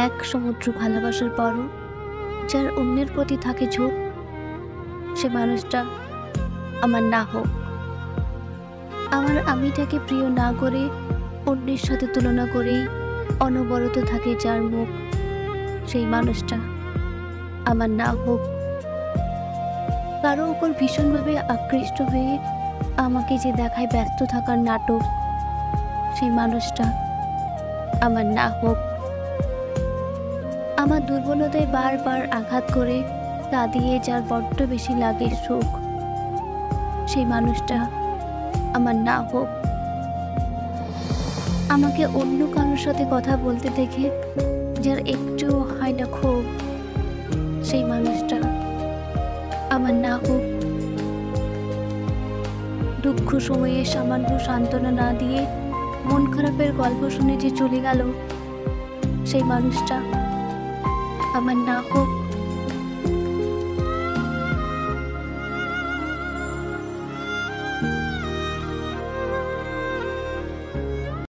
এক সমুদ্র ভালোবাসার পরও যার অন্যের প্রতি থাকে ঝোঁক, সে মানুষটা আমার না হোক। আমার আমিটাকে প্রিয় না করে অন্যের সাথে তুলনা করেই অনবরত থাকে যার মুখ, সেই মানুষটা আমার না হোক। কারো উপর ভীষণভাবে আকৃষ্ট হয়ে আমাকে যে দেখায় ব্যস্ত থাকার নাটক, সেই মানুষটা আমার না হোক। আমার দুর্বলতায় বারবার আঘাত করে কাঁদিয়ে যার বড্ড বেশি লাগে সুখ, সেই মানুষটা আমার না হোক। আমাকে অন্য কারোর সাথে কথা বলতে দেখে যার একটুও হয় না ক্ষোভ, সেই মানুষটা আমার না হোক। দুঃখ সময়ে সামান্য সান্ত্বনা না দিয়ে মন খারাপের গল্প শুনে যে চলে গেল, সেই মানুষটা আমার না হোক।